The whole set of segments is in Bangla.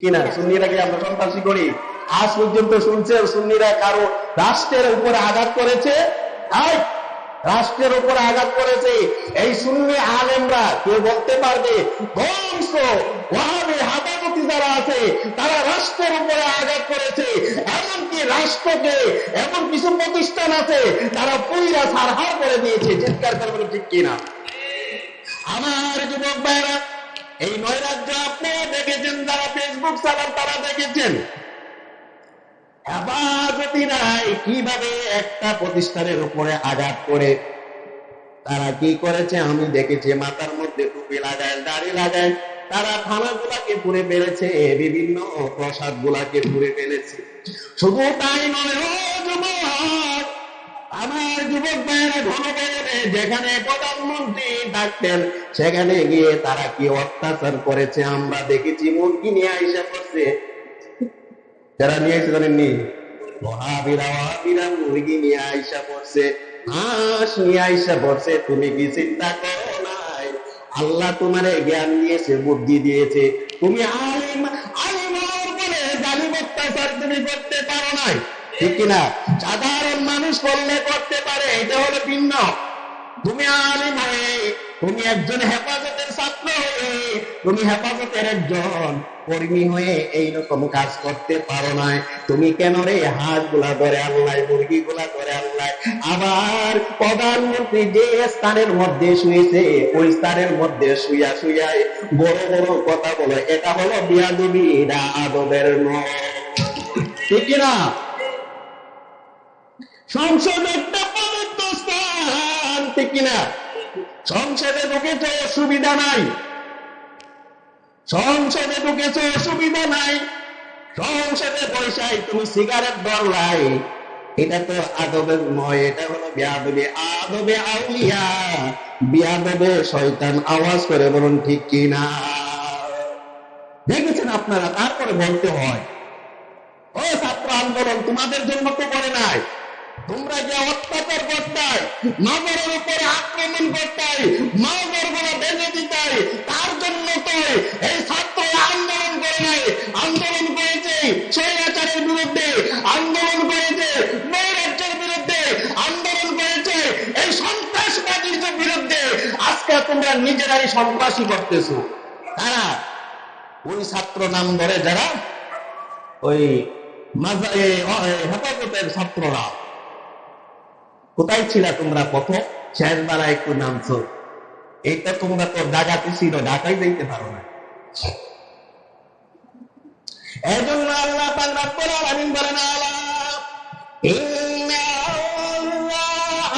কিনা? সুন্নিরা কি আমরা সন্ত্রাসী করি? আজ পর্যন্ত শুনছেন সুন্নিরা কারো রাষ্ট্রের উপরে আঘাত করেছে? রাষ্ট্রের উপরে আঘাত করেছে এই সুন্নি আলেমরা? কেউ বলতে পারবে ধ্বংস ওয়াহাবি হাদামতি যারা আছে তারা রাষ্ট্রের উপরে আঘাত করেছে? এমনকি রাষ্ট্রকে এমন কিছু প্রতিষ্ঠান আছে তারা পুইরা সারহার করে দিয়েছে। চিৎকার করবেন ঠিক কিনা? আমার যুবক ভাইরা, এই নৈরাজ্য আপনারা দেখেছেন, যারা ফেসবুক চালান তারা দেখেছেন। হেফাজতি নাই কিভাবে একটা প্রতিষ্ঠানের উপরে আঘাত করে তারা কি করেছে আমি দেখেছি। মাথার মধ্যে টুপি লাগায়, দাড়ি লাগায়, তারা থানাগুলাকে পুড়ে ফেলেছে, বিভিন্ন প্রসাদ গুলাকে পুড়ে ফেলেছে। শুধু তাই নয়, ও যুবক, আমার যুবক ভাইয়েরা, ঘন ভাইয়েরা, যেখানে প্রধানমন্ত্রী থাকতেন সেখানে গিয়ে তারা কি অত্যাচার করেছে আমরা দেখেছি। মুরগি নিয়ে আইসা করছে, যারা নিয়ে এসে জানেননি, ওয়াহাবিরা মুরগি নিয়ে আইসা পড়ছে, হাঁস নিয়ে আইসা পড়ছে। তুমি কি চিন্তা করো নাই? আল্লাহ তোমারে জ্ঞান দিয়েছে, বুদ্ধি দিয়েছে, তুমি আলিম হওয়ার পরে জালিম অত্যাচার তুমি করতে পারো নাই, ঠিক কিনা? সাধারণ মানুষ করলে করতে পারে, এটা হলো ভিন্ন। তুমি আলিম হয়ে, তুমি একজন হেফাজতের ছাত্র হয়ে, তুমি হেফাজতের একজন কর্মী হয়ে এইরকম কাজ করতে পারো না। তুমি কেন রে হাঁস গুলা ধরে আনলাই, মুরগি গুলা ধরে আনলাই? আবার প্রধানমন্ত্রী যে স্থানের মধ্যে শুয়েছে ওই স্থানের মধ্যে শুইয়া শুইয়াই বড় বড় কথা বলে, এটা হলো বিয়াদবি, এটা আদবের নয়, ঠিক কিনা? সংসদ একটা পবিত্র স্থান, ঠিক কিনা? সংসদে ঢুকেছে অসুবিধা নাই, সংসদে ঢুকেছে অসুবিধা নাই। সংসদে পয়সায় তুমি সিগারেট ধরলাই, এটা তো আদবের নয়, এটা হলো বিয়াদবি। আদবে আউলিয়া, বিয়াদবে শয়তান। আওয়াজ করে বলুন ঠিক কিনা? দেখেছেন আপনারা? তারপরে বলতে হয়, ও ছাত্র আন্দোলন তোমাদের জন্য তো করে নাই। তোমরা যে অত্যাচার করতাই, নগরের উপরে আক্রমণ করতাই, নগর গুলো ভেঙে দিতাই, তার জন্য তো এই ছাত্র আন্দোলন করে নাই। আন্দোলন করেছে স্বৈরাচারের বিরুদ্ধে, আন্দোলন করেছে নৈরাজ্যের বিরুদ্ধে, আন্দোলন করেছে এই সন্ত্রাসবাদীর বিরুদ্ধে। আজকে তোমরা নিজেরাই সন্ত্রাসী করতেছো। তারা ওই ছাত্র নাম ধরে যারা ওই হেফাজতের ছাত্ররা, কোথায় ছিল তোমরা? প্রথম শেষ বেলা একটু নামছো, এইটা তোমরা তো ডাকাতি ছিল, ঢাকায় যাইতে পারো না। এই জন্য আল্লাহ পাক রব্বুল আলামিন বলেন, আলা ইন্না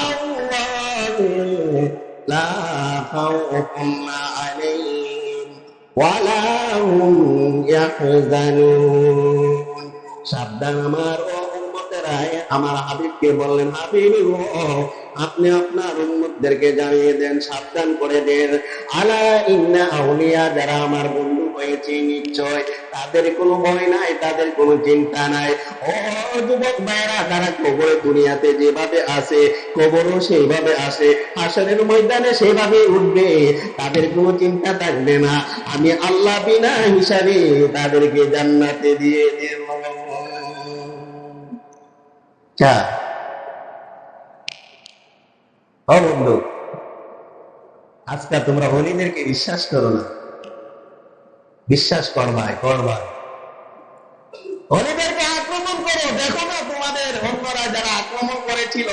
আল্লাহু লা খাউফুন আলাইহিম ওয়া লা হুম ইয়াহজানুন। সাবধান আমার আমার হাবিবকে বললেন, হাবিব আপনি আপনার উম্মতদেরকে জানিয়ে দেন, সাবধান করে দেন, আলা ইন্না আউলিয়া, যারা আমার বন্ধু হয়েছে নিশ্চয় তাদের কোনো ভয় নাই, তাদের কোনো চিন্তা নাই। ও যুবক ভাইরা, তারা কবরে দুনিয়াতে যেভাবে আসে কবরও সেইভাবে আসে, হাসরের ময়দানে সেভাবে উঠবে, তাদের কোনো চিন্তা থাকবে না। আমি আল্লাহ বিনা হিসাবে তাদেরকে জান্নাতে দিয়ে দেব। বন্ধু, আজকে তোমরা হলিদেরকে বিশ্বাস করো না, বিশ্বাস করবাই। হলিদেরকে আক্রমণ করো, দেখো না তোমাদের অন্যরা যারা আক্রমণ করেছিল,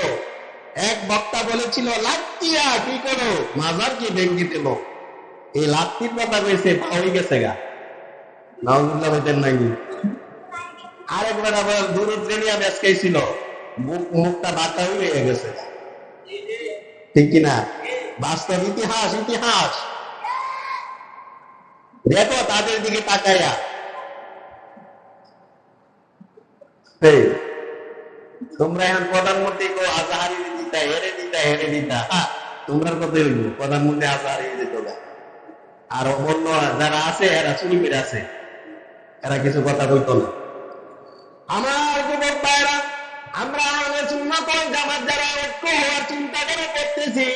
এক বক্তা বলেছিল লাত্তিয়া কি করো, মাজার কি ভেঙে দেব। এই লাত্তির কথা বলছে, হয়ে গেছে গা, নাউজুবিল্লাহ বলতেন নাই। আরেকবার আবার দুরুদ্রেনিয়া বেসকাই ছিল, মুখটা বাঁকা হয়ে গেছে, ঠিক কিনা? বাস্তব ইতিহাস দেখো তাদের দিকে তাকাইয়া। তোমরা এখন প্রধানমন্ত্রী আজাহারি দিতা, হেরে দিতা, তোমরা কত হইব? প্রধানমন্ত্রী আজাহারি দিত না, আর অন্য যারা আছে এরা চুরি করে আছে, এরা কিছু কথা বলতো না। আমার যুবক ভাইরা, আমরা আহলে সুন্নাত ওয়াল জামাত যারা ঐক্য হওয়ার চিন্তা করে করতেছি,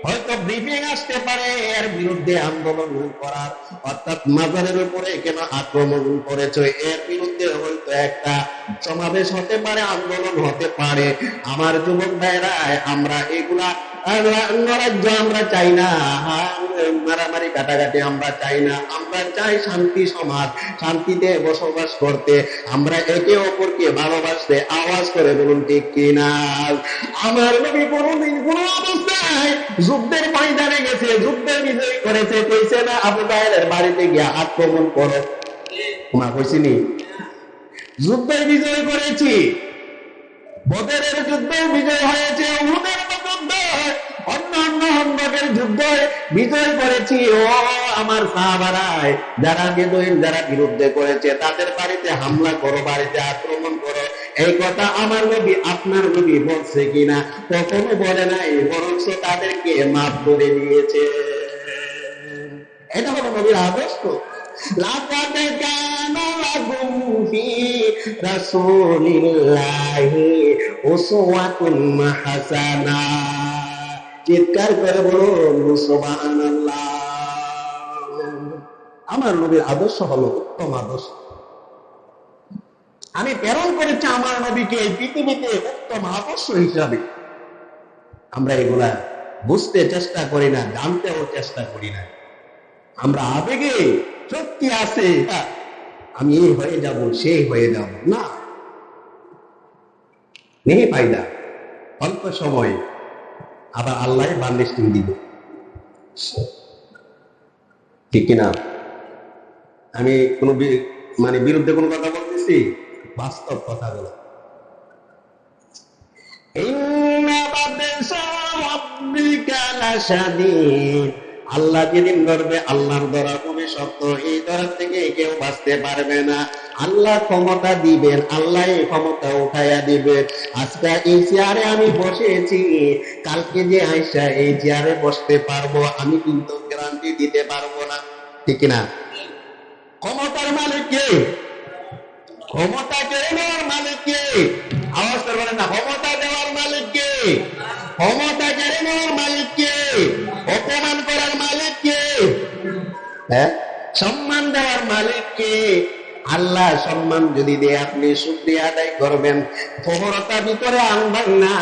হয়তো ব্রিফিং আসতে পারে এর বিরুদ্ধে আন্দোলন করার, অর্থাৎ মাজারের উপরে কেন আক্রমণ করেছে এর বিরুদ্ধে হয়তো একটা সমাবেশ হতে পারে, আন্দোলন হতে পারে। আমার যুবক ভাইরা, আমরা এগুলা অঙ্গরাজ্য আমরা চাই না, মারামারি কাটাকাটি আমরা চাই না। আমরা চাই শান্তি সমাজ, শান্তিতে বসবাস করতে, আমরা একে অপরকে ভালোবাসতে। আওয়াজ করে বলুন ঠিক কিনা? আমার নবী কোনদিন কোন অবস্থায় যুদ্ধের ময়দানে গেছে, যুদ্ধের বিজয় করেছে, কইছে না আবু জাহেলের বাড়িতে গিয়ে আক্রমণ করো? মা কইছিনি? যুদ্ধের বিজয় করেছি, বদরের যুদ্ধে বিজয় হয়েছে, উহুদের যুদ্ধ, অন্যান্য হন্দকের যুদ্ধ বিজয় করেছি। ও আমার সাহাবারায়, যারা বেদুইন যারা বিরুদ্ধে করেছে তাদের বাড়িতে হামলা করো, বাড়িতে আক্রমণ করো। এই কথা আমার নবী আপনার নবী বলছে কিনা? কখনো বলে নাই, বরং তাদেরকে মাফ করে দিয়েছে। এটা হলো নবীর আদর্শ। লাকাদ কানা লাকুম ফি রাসূলিল্লাহি উসওয়াতুন হাসানাহ। চিৎকার করে বলুন সুবহানাল্লাহ। আমার নবীর আদর্শ হলো উত্তম আদর্শ। আমি প্রেরণ করেছি আমার নবীকে এই পৃথিবীতে উত্তম আদর্শ হিসাবে। আমরা এগুলা বুঝতে চেষ্টা করি না, জানতেও চেষ্টা করি না। আমরা আবেগে শক্তি আছে, আমি এই হয়ে যাব, সেই হয়ে যাব, না, নেই ফায়দা। অল্প সময় আবার আল্লাহ বান্ডিস্টিং দিবে, ঠিক কিনা? আমি কোন মানে বিরুদ্ধে কোন কথা বলতেছি? বাস্তব কথাগুলো। আল্লাহ যেদিন ধরবে, আল্লাহর ধরা খুবই শক্ত, এই ধরা থেকে কেউ বাঁচতে পারবে না। আল্লাহ ক্ষমতা দিবেন, আল্লাহ এই ক্ষমতা উঠাইয়া দিবে। আজকে এই চেয়ারে আমি বসেছি, কালকে যে আইসা এই চেয়ারে বসতে পারবো আমি কিন্তু গ্যারান্টি দিতে পারবো না, ঠিক না? ক্ষমতার মালিক কে? ক্ষমতা কেড়ে নেওয়ার মালিক কে? আওয়াজ করবেন না। ক্ষমতা দেওয়ার মালিক কে? ক্ষমতা কেড়ে নেওয়ার মালিক কে? অপমান করার মালিক কে? হ্যাঁ, সম্মান দেওয়ার মালিক কে? আল্লাহ সম্মান যদি দেয় আপনি শুকরিয়া আদায় করবেন। প্রহরতা ভিতরে আনবেন না,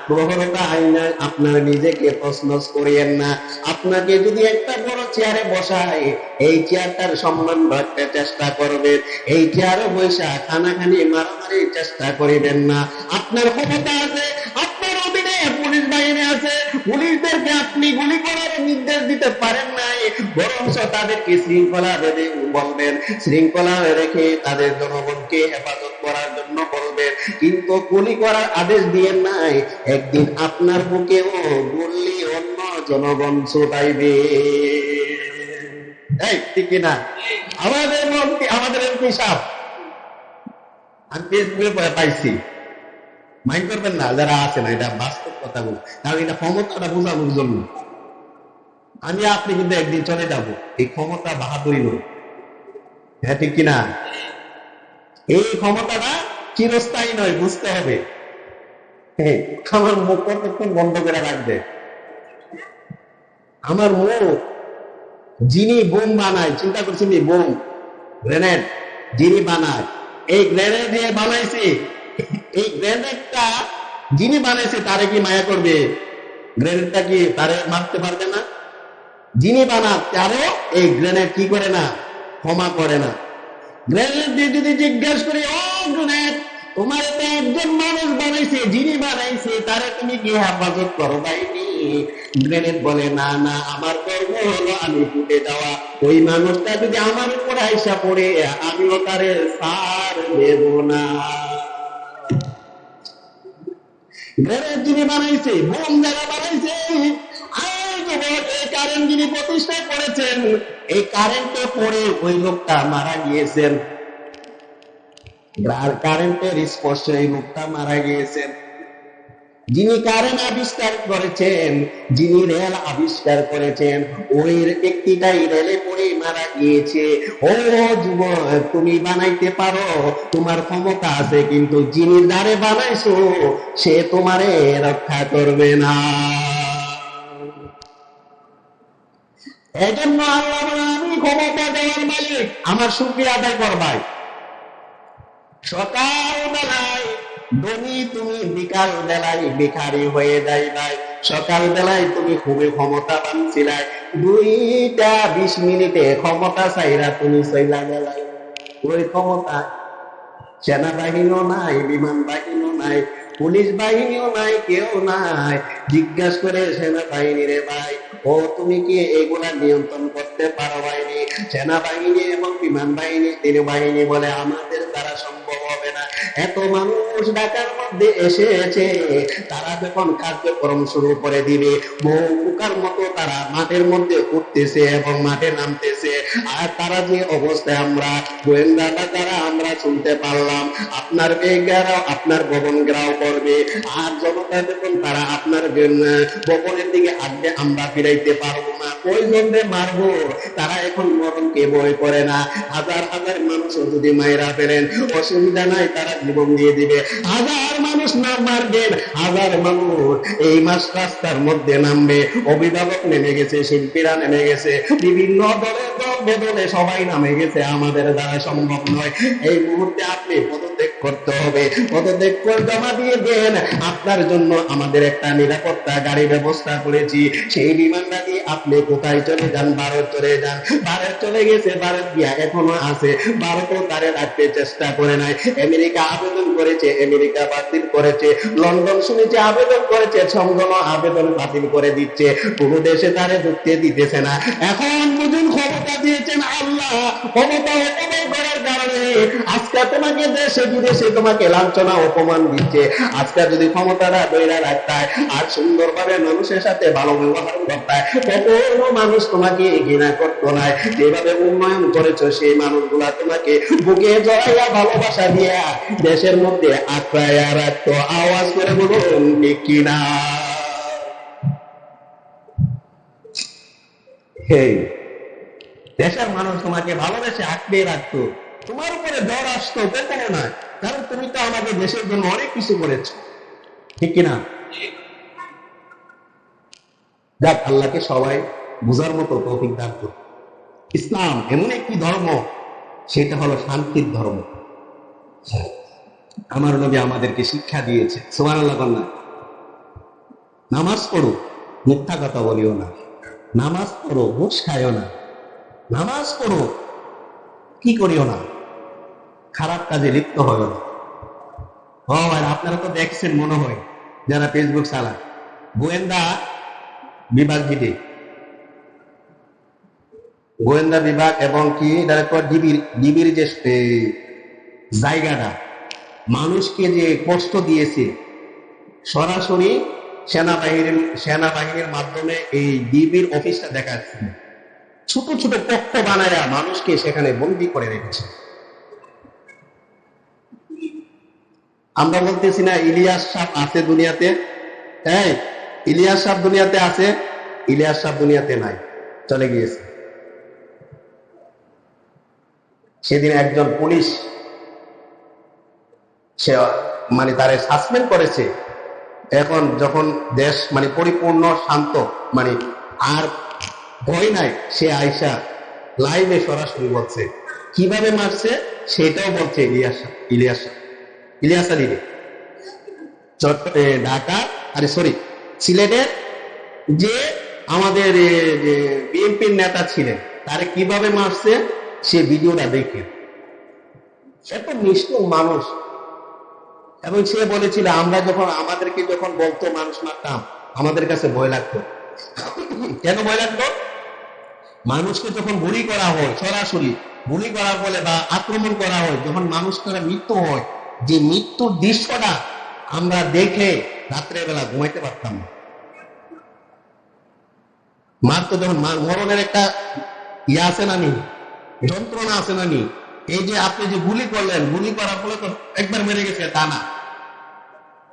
প্রহরতা আইনা আপনার নিজেকে তছনছ করিয়েন না। আপনাকে যদি একটা বড় চেয়ারে বসায়, এই চেয়ারটার সম্মান রাখতে চেষ্টা করবেন। এই চেয়ারে বসা খানাখানি মারামারির চেষ্টা করিবেন না। আপনার ক্ষমতা আছে, আপনার অধীনে পুলিশ বাহিনী আছে, পুলিশদেরকে আপনি গুলি করার নির্দেশ দিতে পারেন নাই, বরং তাদেরকে শৃঙ্খলা বেঁধে বলবেন, শৃঙ্খলা রেখে তাদের জনগণকে হেফাজত করার জন্য বলবেন, কিন্তু গুলি করার আদেশ দিয়ে নাই। একদিন আপনার বুকেও গুলি অন্য জনগণ ছোটাইবে, ঠিক কিনা? আমাদের মন্ত্রী, আমাদের এমপি সাহেব, আমি ফেসবুকে পাইছি, মাইন্ড করবেন না যারা আছে না, এটা বাস্তব কথাগুলো, কারণ এটা ক্ষমতাটা বোঝানোর জন্য। আমি আপনি কিন্তু একদিন চলে যাব, এই ক্ষমতা বাহাদুরি নয়, হ্যাঁ ঠিক কিনা? এই ক্ষমতাটা চিরস্থায়ী নয়, বুঝতে হবে। আমার মুখ কতক্ষণ বন্ধ করে রাখবে? আমার মুখ, যিনি বোম বানায়, চিন্তা করছেন, বোম গ্রেনেড যিনি বানায়, এই গ্রেনেড যে বানাইছে, এই গ্রেনেডটা যিনি বানাইছে তারে কি মায়া করবে? গ্রেনেডটা কি তারে মারতে পারবে না? যিনি বানান তারও এই গ্রেনেড কি করে না, ক্ষমা করে না। গ্রেনেড দিয়ে যদি জিজ্ঞেস করি, ও গ্রেনেড, তোমার তো একজন মানুষ বানাইছে, যিনি বানাইছে তারে তুমি কি হেফাজত করো বাইনি? গ্রেনেড বলে, না না, আমার কর্ম হলো আমি ফুটে যাওয়া। ওই মানুষটা যদি আমার উপর আইসা পড়ে, আমিও তারে সার দেব না। গ্রেনেড যিনি বানাইছে, বোম যারা বানাইছে, এই কারেন্ট যিনি প্রতিষ্ঠা করেছেন, এই কারেন্টে পড়ে ওই লোকটা মারা গিয়েছেন, কারেন্টের স্পর্শে এই লোকটা মারা গিয়েছেন। যিনি কারেন্ট আবিষ্কার করেছেন, যিনি রেল আবিষ্কার করেছেন, ওই ব্যক্তিটাই রেলে পড়ে মারা গিয়েছে। ও যুবক, তুমি বানাইতে পারো, তোমার ক্ষমতা আছে, কিন্তু যিনি যারে বানাইছো সে তোমারে রক্ষা করবে না। এই জন্য আল্লাহ বলে, আমি ক্ষমতা দেওয়ার মালিক, আমার শুকরিয়া আদায় করবাই। সকাল বেলায় ধনী তুমি, বিকাল বেলায় ভিখারি হয়ে যাইবাই। সকাল বেলায় তুমি খুবই ক্ষমতাবান ছিলাই, 2টা 20 মিনিটে ক্ষমতা চাইরা তুমি চইলা গেলাই। ওই ক্ষমতা সেনাবাহিনীও নাই, বিমান বাহিনীও নাই, পুলিশ বাহিনীও নাই, কেউ নাই। জিজ্ঞাসা করে সেনাবাহিনী, রে ভাই, ও তুমি কি এগুলা নিয়ন্ত্রণ করতে পারো? বাইনি সেনাবাহিনী এবং বিমান বাহিনী, তিনি বাহিনী বলে, আমাদের দ্বারা সম্ভব হবে না। এত মানুষ ঢাকার মধ্যে এসেছে, তারা যখন কার্যক্রম শুরু করে দিবে, বহু পোকার মতো তারা মাঠের মধ্যে উঠতেছে এবং মাঠে নামতেছে। আর তারা যে অবস্থায় আমরা গোয়েন্দাটা তারা আমরা শুনতে পারলাম, আপনার বেগারাও আপনার ভবন গ্রাও করবে। আর জনতা যখন তারা আপনার ভবনের দিকে আসবে, আমরা ফিরাইতে পারবো না, কয়জনরে মারবো। তারা এখন মরণকে ভয় করে না। হাজার হাজার মানুষ যদি মায়েরা ফেলেন, অসুবিধা নাই, তারা জীবন দিয়ে দিবে। হাজার মানুষ না মারবেন, হাজার মানুষ এই মাস রাস্তার মধ্যে নামবে। অভিভাবক নেমে গেছে, শিল্পীরা নেমে গেছে, বিভিন্ন দলের দল বেদলে সবাই নামে গেছে। আমাদের দ্বারা সম্ভব নয়। এই মুহূর্তে আপনি পদত্যাগ করতে হবে, পদত্যাগ করে জমা দিয়ে দেন। আপনার জন্য আমাদের একটা নিরাপত্তা গাড়ি ব্যবস্থা করেছি, সেই বিমানটা দিয়ে আপনি কোথায় চলে যান? ভারত চলে যান। ভারত চলে গেছে, ভারত গিয়া এখনো আছে, ভারতও তারে রাখতে চেষ্টা করে নাই। আমেরিকা আবেদন করেছে, আমেরিকা বাতিল করেছে। লন্ডন শুনেছে আবেদন করেছে, সংগঠন আবেদন বাতিল করে দিচ্ছে। কোনো দেশে তারে ঢুকতে দিতেছে না। এখন বুঝুন, ক্ষমতা দিয়েছেন আল্লাহ, ক্ষমতা অপব্যয় করার কারণে আজকে তোমাকে দেশে বিদেশে তোমাকে লাঞ্ছনা অপমান দিচ্ছে। আজকে যদি ক্ষমতাটা ধরে রাখতায় আর সুন্দরভাবে মানুষের সাথে ভালো ব্যবহার করতায়, কখনো মানুষ তোমাকে ঘৃণা করতো না। যেভাবে উন্নয়ন করেছো, সেই মানুষগুলা তোমাকে বুকে জড়াইয়া ভালোবাসা দিয়া দেশের মধ্যে আঁকড়াইয়া রাখতো। আওয়াজ করে বলুন ঠিক কিনা? দেশের মানুষ তোমাকে ভালোবেসে আঁকড়ে রাখতো, তোমার উপরে জ্বর আসতো কখনো না, কারণ তুমি তো আমাদের দেশের জন্য অনেক কিছু করেছো, ঠিক কিনা? যাক, আল্লাহকে সবাই বুঝার মতো তৌফিক দান করুন। ইসলাম এমন একটি ধর্ম, সেটা হলো শান্তির ধর্ম। আমার নবী আমাদেরকে শিক্ষা দিয়েছে, সুবহানাল্লাহ বলনা। নামাজ পড়ো, মিথ্যা কথা বলিও না। নামাজ পড়ো, ঘুষ খাইও না। নামাজ পড়ো, কি করিও না? খারাপ কাজে লিপ্ত হইও না। আর আপনারা তো দেখছেন মনে হয়, যারা ফেসবুক চালায়, গোয়েন্দা বিভাগ দিবে, গোয়েন্দা বিভাগ এবং কি তারপর ডিবির যে জায়গাটা মানুষকে যে কষ্ট দিয়েছে, সরাসরি সেনাবাহিনীর মাধ্যমে এই ডিবির অফিসটা দেখাচ্ছে। ছোট ছোট পক্ষ বানায়া মানুষকে সেখানে বন্দী করে রেখেছে। আমরা বলতেছি না ইলিয়াস সাহেব আছে দুনিয়াতে? হ্যাঁ, ইলিয়াস সাহেব দুনিয়াতে আছে? ইলিয়াস সাহেব দুনিয়াতে নাই, চলে গিয়েছে। সেদিন একজন পুলিশ সে মানে তারে সাসপেন্ড করেছে। এখন যখন দেশ মানে পরিপূর্ণ শান্ত, মানে আর ভয় নাই, সে আয়সা লাইভে সরাসরি বলছে কিভাবে মারছে, সেটাও বলছে ইলিয়াস আলী ঢাকা, আরে সরি, সিলেটের যে আমাদের বিএনপির নেতা ছিলেন, তারে কিভাবে মারছে সে ভিডিওটা দেখে। এত নিষ্ঠুর মানুষ। এবং সে বলেছিল, আমরা যখন আমাদেরকে যখন বলতো মানুষ মারতাম, আমাদের কাছে ভয় লাগতো। কেন ভয় লাগতো? মানুষকে যখন গুলি করা হয়, সরাসরি গুলি করা বলে বা আক্রমণ করা হয়, যখন মানুষের মৃত্যু হয়, যে মৃত্যুর দৃশ্যটা আমরা দেখে রাত্রের বেলা ঘুমাইতে পারতাম না। মারতো যখন, মরণের একটা ইয়ে আছে না নি, যন্ত্রণা আছে না নি। এই যে আপনি যে গুলি করলেন, গুলি করার ফলে তো একবার মেরে গেছে তা না,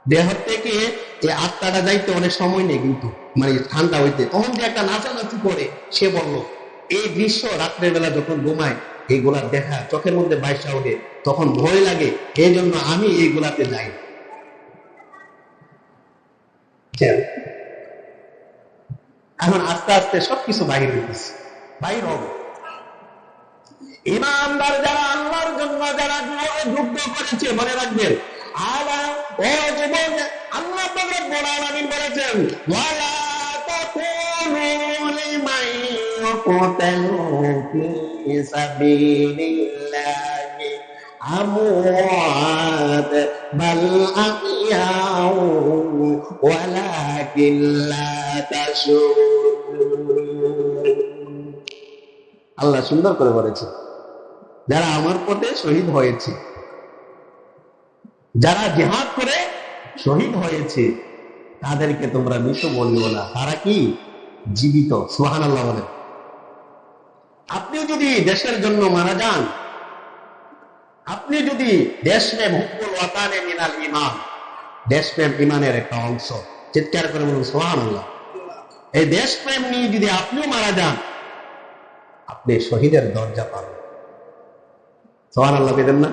দেহ থেকে এই আত্মাটা যাইতে অনেক সময় নেই, কিন্তু মানে ঠান্ডা হইতে, তখন যে একটা নাচানাচি করে। সে বলল এই দৃশ্য রাত্রের বেলা যখন ঘুমায়, এইগুলা দেখা চোখের মধ্যে বাইসা ওঠে, তখন ভয় লাগে, এই জন্য আমি এইগুলাতে যাই। এখন আস্তে আস্তে সবকিছু বাহির হইতেছে। বাইর হবে। ইমানদার যারা, আল্লাহর জন্য যারা যুদ্ধ করেছে, মনে রাখবেন। আলা ও যুবক, আল্লাহ পাক রব্বুল আলামিন বলেছেন, ওয়ালা তাকুনু লিমান ইয়াকতালু ফি সাবিলিল্লাহি আমওয়াত বাল আহইয়াউ ওয়ালাকিন লা তাশউরুন। আল্লাহ সুন্দর করে বলেছে, যারা আমার পথে শহীদ হয়েছে, যারা জিহাদ করে শহীদ হয়েছে, তাদেরকে তোমরা মৃত বলিও না, তারা কি জীবিত। সুবহানাল্লাহ বলেন। আপনিও যদি দেশের জন্য মারা যান, আপনি যদি দেশপ্রেম, হুব্বুল ওয়াতানে মিনাল ঈমান, দেশপ্রেম ঈমানের একটা অংশ, চিৎকার করে বলুন সুবহানাল্লাহ। এই দেশপ্রেম নিয়ে যদি আপনিও মারা যান, আপনি শহীদের দরজা পাবেন। সুবহানাল্লাহ পেতেন না?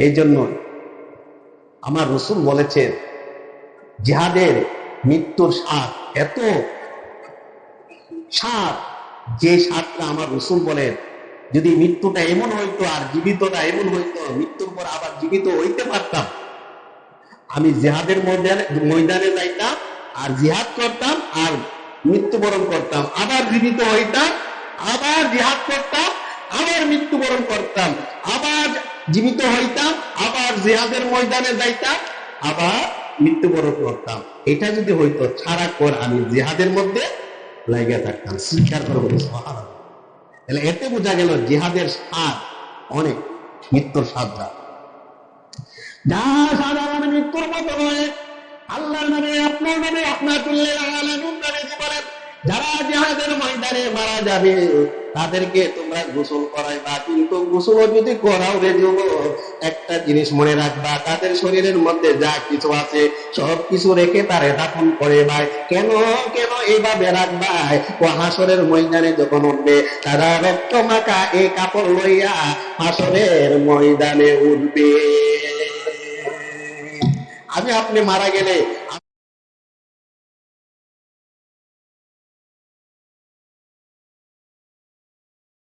এই জন্য আমার রাসূল বলেছেন, জিহাদের মৃত্যুর স্বাদ এত স্বাদ, যে স্বাদটা আমার রাসূল বলেন, যদি মৃত্যুটা এমন হইতো আর জীবিতটা এমন হইতো, মৃত্যুর পর আবার জীবিত হইতে পারতাম, আমি জিহাদের ময়দানে যাইতাম আর জিহাদ করতাম আর মৃত্যুবরণ করতাম, আবার জীবিত হইতাম, আবার জিহাদ করতাম, আবার মৃত্যুবরণ করতাম, আবার জীবিত হইতাম, আবার জিহাদের ময়দানে যাইতাম, আবার মৃত্যুবরণ করতাম। এটা যদি হইতো, সারাক্ষণ আমি জিহাদের মধ্যে লাগিয়ে থাকতাম। স্বীকার করবো সুবহানাল্লাহ। তাহলে এতে বোঝা গেল জিহাদের স্বাদ অনেক, মৃত্যুর স্বাদটা যা সাধারণ মৃত্যুর মতো নয়। আল্লাহর নামে, আপনার নামে, রাহমাতুল্লিল আলামিন বলেন, যারা জিহাদের ময়দানে মারা যাবে তাদেরকে তোমরা গোসল করাইবা, কিন্তু গোসল যদি করাও রে যুবক, একটা জিনিস মনে রাখবা, তাদের শরীরের মধ্যে যা কিছু আছে সব কিছু রেখে তারে দাফন করে ভাই। কেন কেন এইভাবে রাখবাই? ও হাসরের ময়দানে যখন উঠবে, তারা রক্ত মাখা এই কাপড় লইয়া হাসরের ময়দানে উঠবে। আমি আপনি মারা গেলে